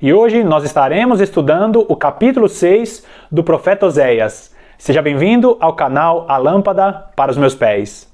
E hoje nós estaremos estudando o capítulo 6 do profeta Oséias. Seja bem-vindo ao canal A Lâmpada para os Meus Pés.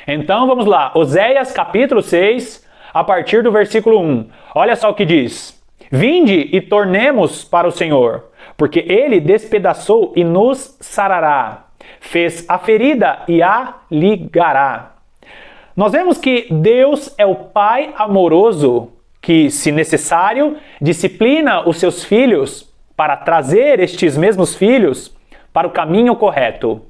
Então vamos lá, Oséias capítulo 6, a partir do versículo 1. Olha só o que diz: Vinde e tornemos para o Senhor, porque Ele despedaçou e nos sarará, fez a ferida e a ligará. Nós vemos que Deus é o Pai amoroso que, se necessário, disciplina os seus filhos para trazer estes mesmos filhos para o caminho correto.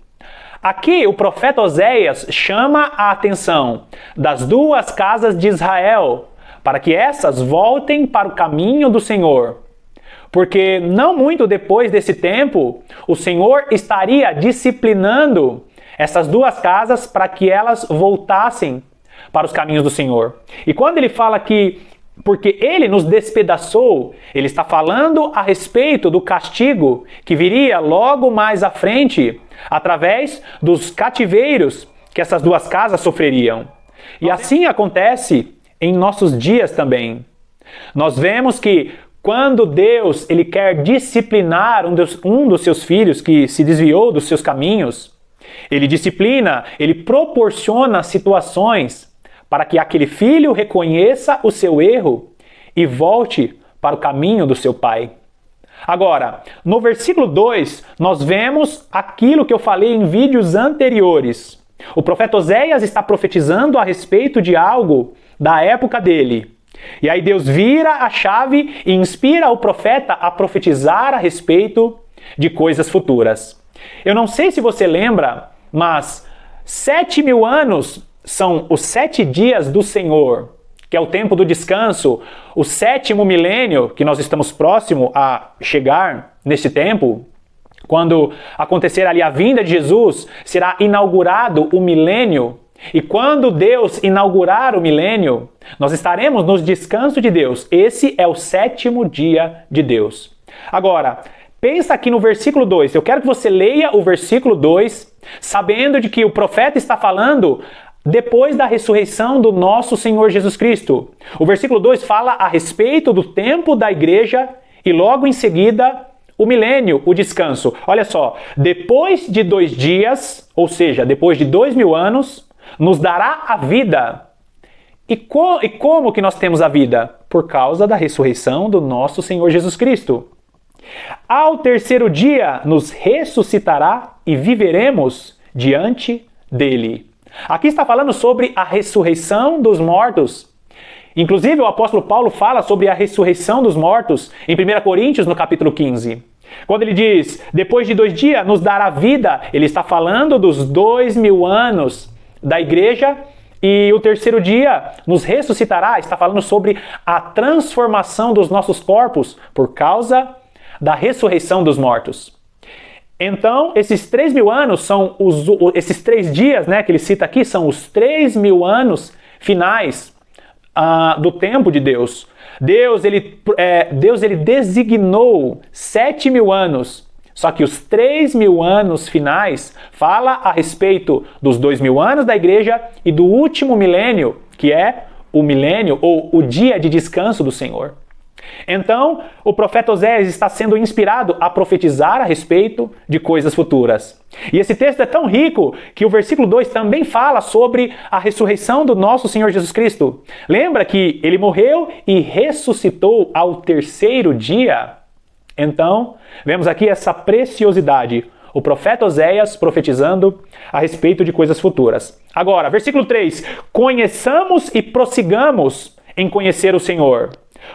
Aqui o profeta Oséias chama a atenção das duas casas de Israel para que essas voltem para o caminho do Senhor. Porque não muito depois desse tempo, o Senhor estaria disciplinando essas duas casas para que elas voltassem para os caminhos do Senhor. E quando ele fala que porque Ele nos despedaçou, Ele está falando a respeito do castigo que viria logo mais à frente, através dos cativeiros que essas duas casas sofreriam. E assim acontece em nossos dias também. Nós vemos que quando Deus ele quer disciplinar um dos seus filhos que se desviou dos seus caminhos, Ele disciplina, Ele proporciona situações para que aquele filho reconheça o seu erro e volte para o caminho do seu pai. Agora, no versículo 2, nós vemos aquilo que eu falei em vídeos anteriores. O profeta Oséias está profetizando a respeito de algo da época dele. E aí Deus vira a chave e inspira o profeta a profetizar a respeito de coisas futuras. Eu não sei se você lembra, mas 7.000 anos são os 7 dias do Senhor, que é o tempo do descanso, o 7º milênio, que nós estamos próximo a chegar nesse tempo. Quando acontecer ali a vinda de Jesus, será inaugurado o milênio. E quando Deus inaugurar o milênio, nós estaremos no descanso de Deus. Esse é o 7º dia de Deus. Agora, pensa aqui no versículo 2. Eu quero que você leia o versículo 2, sabendo de que o profeta está falando depois da ressurreição do nosso Senhor Jesus Cristo. O versículo 2 fala a respeito do tempo da igreja e logo em seguida o milênio, o descanso. Olha só, depois de 2 dias, ou seja, depois de 2.000 anos, nos dará a vida. E como que nós temos a vida? Por causa da ressurreição do nosso Senhor Jesus Cristo. Ao 3º dia nos ressuscitará e viveremos diante dele. Aqui está falando sobre a ressurreição dos mortos. Inclusive o apóstolo Paulo fala sobre a ressurreição dos mortos em 1 Coríntios no capítulo 15. Quando ele diz, depois de 2 dias nos dará vida, ele está falando dos 2.000 anos da igreja e o 3º dia nos ressuscitará, está falando sobre a transformação dos nossos corpos por causa da ressurreição dos mortos. Então, esses 3.000 anos são esses 3 dias, né, que ele cita aqui, são os 3.000 anos finais do tempo de Deus. Deus ele designou 7.000 anos, só que os 3.000 anos finais fala a respeito dos 2.000 anos da igreja e do último milênio, que é o milênio ou o dia de descanso do Senhor. Então, o profeta Oséias está sendo inspirado a profetizar a respeito de coisas futuras. E esse texto é tão rico que o versículo 2 também fala sobre a ressurreição do nosso Senhor Jesus Cristo. Lembra que ele morreu e ressuscitou ao 3º dia? Então, vemos aqui essa preciosidade. O profeta Oséias profetizando a respeito de coisas futuras. Agora, versículo 3. Conheçamos e prossigamos em conhecer o Senhor.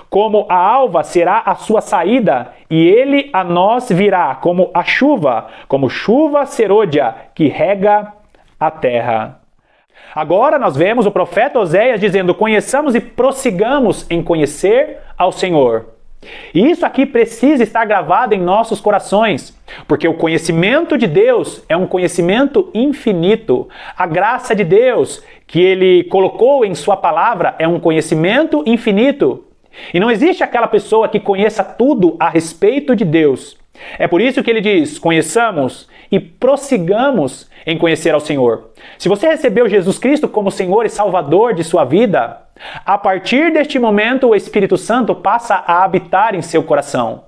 Como a alva será a sua saída, e ele a nós virá como a chuva, como chuva serôdia que rega a terra. Agora nós vemos o profeta Oséias dizendo, conheçamos e prossigamos em conhecer ao Senhor. E isso aqui precisa estar gravado em nossos corações, porque o conhecimento de Deus é um conhecimento infinito. A graça de Deus que Ele colocou em Sua palavra é um conhecimento infinito. E não existe aquela pessoa que conheça tudo a respeito de Deus. É por isso que ele diz: conheçamos e prossigamos em conhecer ao Senhor. Se você recebeu Jesus Cristo como Senhor e Salvador de sua vida, a partir deste momento o Espírito Santo passa a habitar em seu coração.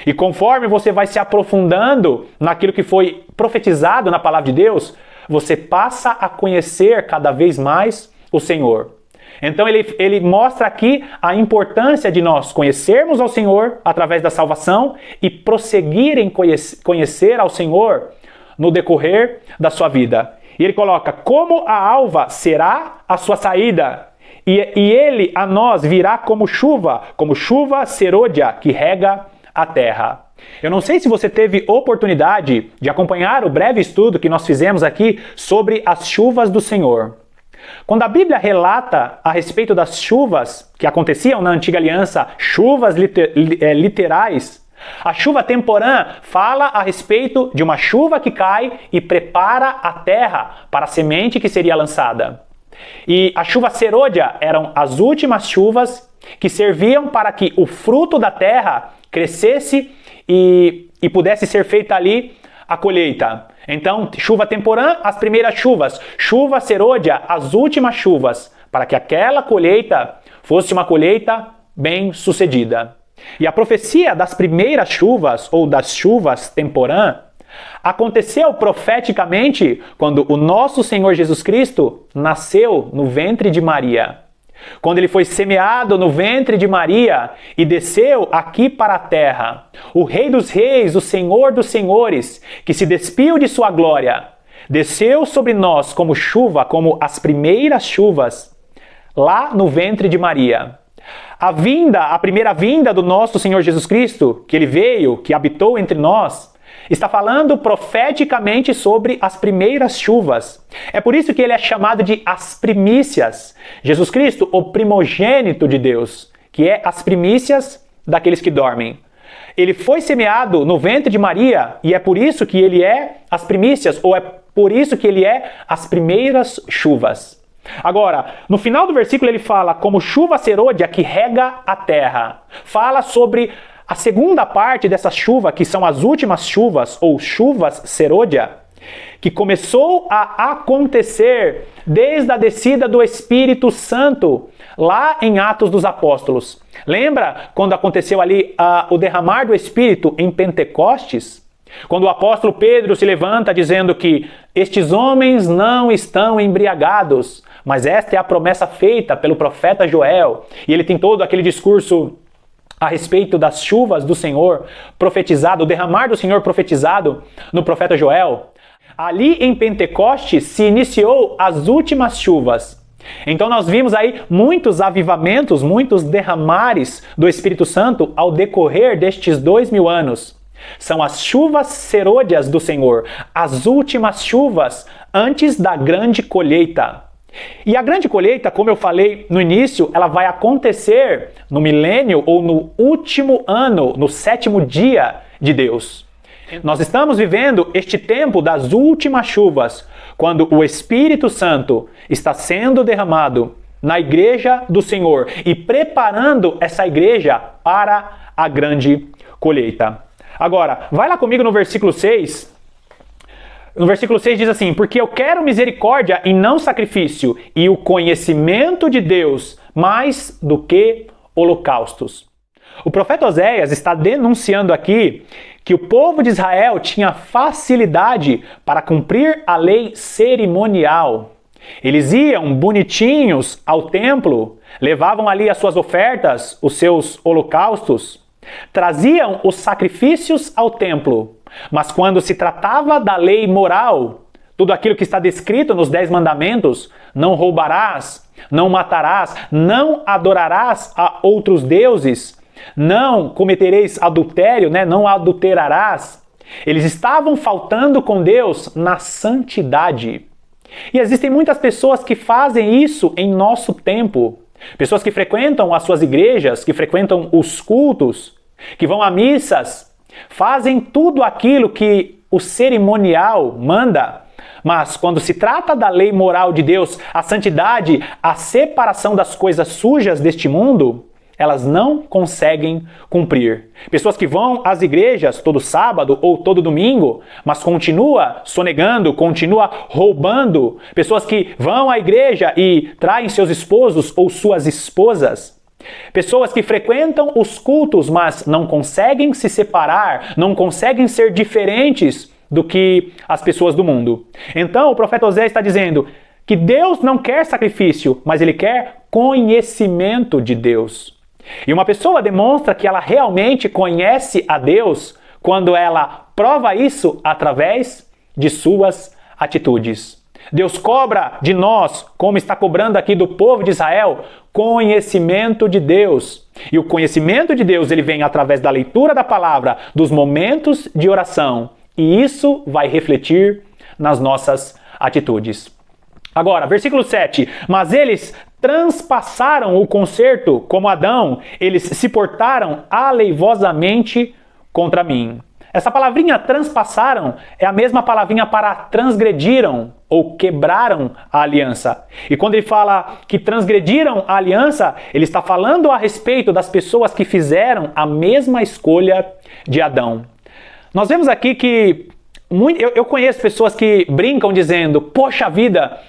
E conforme você vai se aprofundando naquilo que foi profetizado na palavra de Deus, você passa a conhecer cada vez mais o Senhor. Então ele mostra aqui a importância de nós conhecermos ao Senhor através da salvação e prosseguir em conhecer ao Senhor no decorrer da sua vida. E ele coloca: como a alva será a sua saída, e ele a nós virá como chuva serôdia que rega a terra. Eu não sei se você teve oportunidade de acompanhar o breve estudo que nós fizemos aqui sobre as chuvas do Senhor. Quando a Bíblia relata a respeito das chuvas que aconteciam na Antiga Aliança, chuvas literais, a chuva temporã fala a respeito de uma chuva que cai e prepara a terra para a semente que seria lançada. E a chuva serôdia eram as últimas chuvas que serviam para que o fruto da terra crescesse e pudesse ser feita ali a colheita. Então, chuva temporã, as primeiras chuvas. Chuva serôdia, as últimas chuvas, para que aquela colheita fosse uma colheita bem sucedida. E a profecia das primeiras chuvas, ou das chuvas temporã, aconteceu profeticamente quando o nosso Senhor Jesus Cristo nasceu no ventre de Maria. Quando ele foi semeado no ventre de Maria e desceu aqui para a terra, o Rei dos Reis, o Senhor dos Senhores, que se despiu de sua glória, desceu sobre nós como chuva, como as primeiras chuvas, lá no ventre de Maria. A primeira vinda do nosso Senhor Jesus Cristo, que ele veio, que habitou entre nós, está falando profeticamente sobre as primeiras chuvas. É por isso que ele é chamado de as primícias. Jesus Cristo, o primogênito de Deus, que é as primícias daqueles que dormem. Ele foi semeado no ventre de Maria e é por isso que ele é as primícias, ou é por isso que ele é as primeiras chuvas. Agora, no final do versículo ele fala como chuva serôdia que rega a terra. Fala sobre a segunda parte dessa chuva, que são as últimas chuvas, ou chuvas serôdia, que começou a acontecer desde a descida do Espírito Santo, lá em Atos dos Apóstolos. Lembra quando aconteceu ali o derramar do Espírito em Pentecostes? Quando o apóstolo Pedro se levanta dizendo que estes homens não estão embriagados, mas esta é a promessa feita pelo profeta Joel. E ele tem todo aquele discurso a respeito das chuvas do Senhor profetizado, o derramar do Senhor profetizado no profeta Joel. Ali em Pentecostes se iniciou as últimas chuvas. Então nós vimos aí muitos avivamentos, muitos derramares do Espírito Santo ao decorrer destes 2000 anos. São as chuvas serôdias do Senhor, as últimas chuvas antes da grande colheita. E a grande colheita, como eu falei no início, ela vai acontecer no milênio ou no último ano, no 7º dia de Deus. Nós estamos vivendo este tempo das últimas chuvas, quando o Espírito Santo está sendo derramado na igreja do Senhor e preparando essa igreja para a grande colheita. Agora, vai lá comigo no versículo 6. No versículo 6 diz assim: porque eu quero misericórdia e não sacrifício, e o conhecimento de Deus mais do que holocaustos. O profeta Oséias está denunciando aqui que o povo de Israel tinha facilidade para cumprir a lei cerimonial. Eles iam bonitinhos ao templo, levavam ali as suas ofertas, os seus holocaustos, traziam os sacrifícios ao templo. Mas quando se tratava da lei moral, tudo aquilo que está descrito nos 10 mandamentos, não roubarás, não matarás, não adorarás a outros deuses, não cometereis adultério, não adulterarás. Eles estavam faltando com Deus na santidade. E existem muitas pessoas que fazem isso em nosso tempo. Pessoas que frequentam as suas igrejas, que frequentam os cultos, que vão a missas, fazem tudo aquilo que o cerimonial manda, mas quando se trata da lei moral de Deus, a santidade, a separação das coisas sujas deste mundo, elas não conseguem cumprir. Pessoas que vão às igrejas todo sábado ou todo domingo, mas continua sonegando, continua roubando. Pessoas que vão à igreja e traem seus esposos ou suas esposas. Pessoas que frequentam os cultos, mas não conseguem se separar, não conseguem ser diferentes do que as pessoas do mundo. Então o profeta Oséias está dizendo que Deus não quer sacrifício, mas Ele quer conhecimento de Deus. E uma pessoa demonstra que ela realmente conhece a Deus quando ela prova isso através de suas atitudes. Deus cobra de nós, como está cobrando aqui do povo de Israel, conhecimento de Deus. E o conhecimento de Deus ele vem através da leitura da palavra, dos momentos de oração. E isso vai refletir nas nossas atitudes. Agora, versículo 7. Mas eles transpassaram o concerto como Adão, eles se portaram aleivosamente contra mim. Essa palavrinha transpassaram é a mesma palavrinha para transgrediram ou quebraram a aliança. E quando ele fala que transgrediram a aliança, ele está falando a respeito das pessoas que fizeram a mesma escolha de Adão. Nós vemos aqui que eu conheço pessoas que brincam dizendo, poxa vida,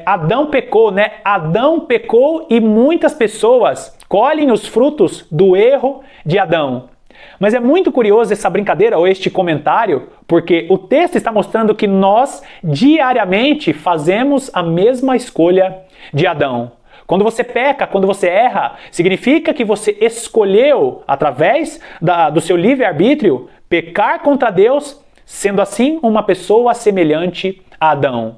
Adão pecou, né? Adão pecou e muitas pessoas colhem os frutos do erro de Adão. Mas é muito curioso essa brincadeira ou este comentário, porque o texto está mostrando que nós diariamente fazemos a mesma escolha de Adão. Quando você peca, quando você erra, significa que você escolheu, através do seu livre-arbítrio, pecar contra Deus, sendo assim uma pessoa semelhante a Adão.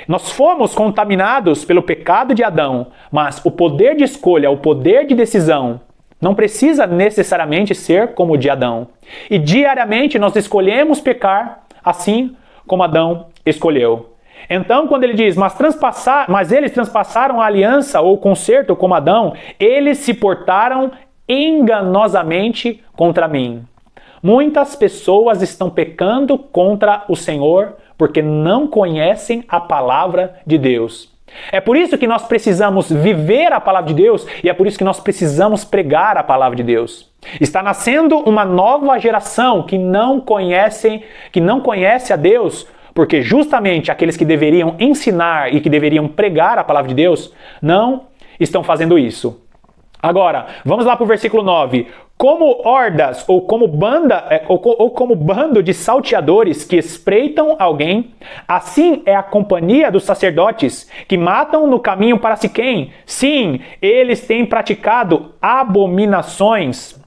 Nós fomos contaminados pelo pecado de Adão, mas o poder de escolha, o poder de decisão, não precisa necessariamente ser como o de Adão. E diariamente nós escolhemos pecar assim como Adão escolheu. Então, quando ele diz, mas eles transpassaram a aliança ou concerto como Adão, eles se portaram enganosamente contra mim. Muitas pessoas estão pecando contra o Senhor porque não conhecem a palavra de Deus. É por isso que nós precisamos viver a palavra de Deus e é por isso que nós precisamos pregar a palavra de Deus. Está nascendo uma nova geração que não conhece a Deus, porque justamente aqueles que deveriam ensinar e que deveriam pregar a palavra de Deus não estão fazendo isso. Agora, vamos lá para o versículo 9. Como hordas ou como bando de salteadores que espreitam alguém, assim é a companhia dos sacerdotes que matam no caminho para Siquém. Sim, eles têm praticado abominações.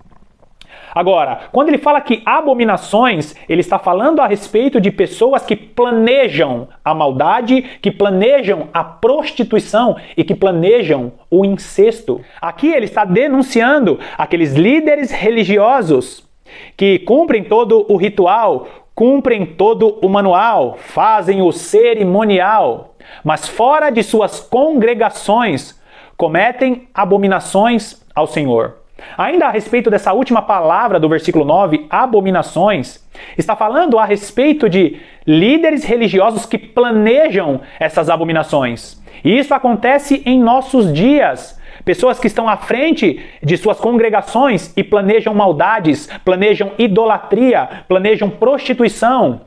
Agora, quando ele fala que abominações, ele está falando a respeito de pessoas que planejam a maldade, que planejam a prostituição e que planejam o incesto. Aqui ele está denunciando aqueles líderes religiosos que cumprem todo o ritual, cumprem todo o manual, fazem o cerimonial, mas fora de suas congregações cometem abominações ao Senhor. Ainda a respeito dessa última palavra do versículo 9, abominações, está falando a respeito de líderes religiosos que planejam essas abominações. E isso acontece em nossos dias. Pessoas que estão à frente de suas congregações e planejam maldades, planejam idolatria, planejam prostituição,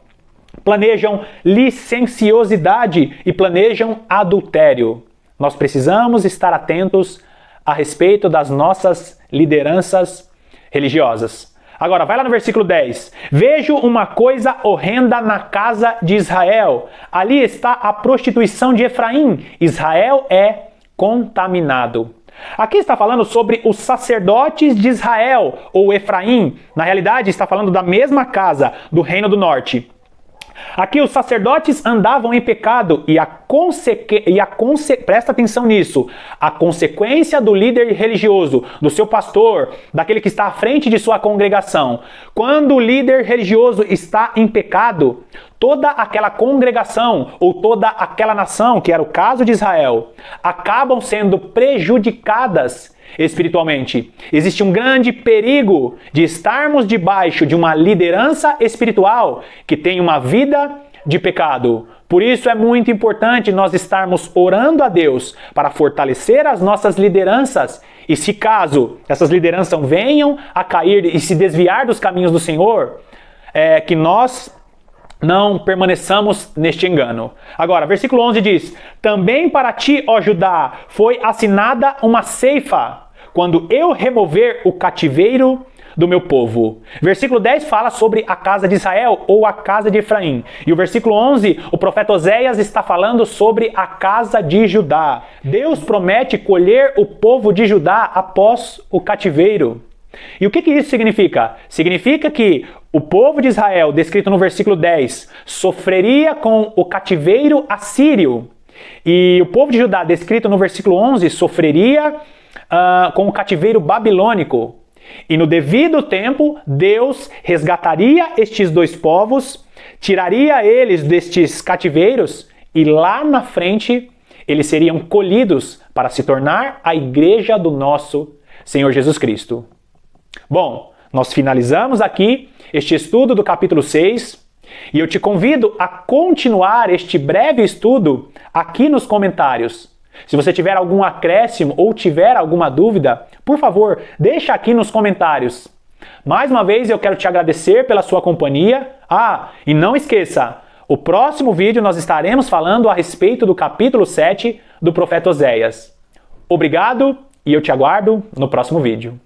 planejam licenciosidade e planejam adultério. Nós precisamos estar atentos a respeito das nossas lideranças religiosas. Agora, vai lá no versículo 10. Vejo uma coisa horrenda na casa de Israel. Ali está a prostituição de Efraim. Israel é contaminado. Aqui está falando sobre os sacerdotes de Israel, ou Efraim. Na realidade, está falando da mesma casa do Reino do Norte. Aqui os sacerdotes andavam em pecado presta atenção nisso, a consequência do líder religioso, do seu pastor, daquele que está à frente de sua congregação. Quando o líder religioso está em pecado, toda aquela congregação ou toda aquela nação, que era o caso de Israel, acabam sendo prejudicadas espiritualmente. Existe um grande perigo de estarmos debaixo de uma liderança espiritual que tem uma vida de pecado. Por isso é muito importante nós estarmos orando a Deus para fortalecer as nossas lideranças. E se caso essas lideranças venham a cair e se desviar dos caminhos do Senhor, que nós não permaneçamos neste engano. Agora, versículo 11 diz: também para ti, ó Judá, foi assinada uma ceifa, quando eu remover o cativeiro do meu povo. Versículo 10 fala sobre a casa de Israel ou a casa de Efraim. E o versículo 11, o profeta Oséias está falando sobre a casa de Judá. Deus promete colher o povo de Judá após o cativeiro. E o que isso significa? Significa que o povo de Israel, descrito no versículo 10, sofreria com o cativeiro assírio. E o povo de Judá, descrito no versículo 11, sofreria com o cativeiro babilônico. E no devido tempo, Deus resgataria estes dois povos, tiraria eles destes cativeiros e lá na frente eles seriam colhidos para se tornar a igreja do nosso Senhor Jesus Cristo. Bom, nós finalizamos aqui este estudo do capítulo 6 e eu te convido a continuar este breve estudo aqui nos comentários. Se você tiver algum acréscimo ou tiver alguma dúvida, por favor, deixa aqui nos comentários. Mais uma vez eu quero te agradecer pela sua companhia. E não esqueça, o próximo vídeo nós estaremos falando a respeito do capítulo 7 do profeta Oséias. Obrigado e eu te aguardo no próximo vídeo.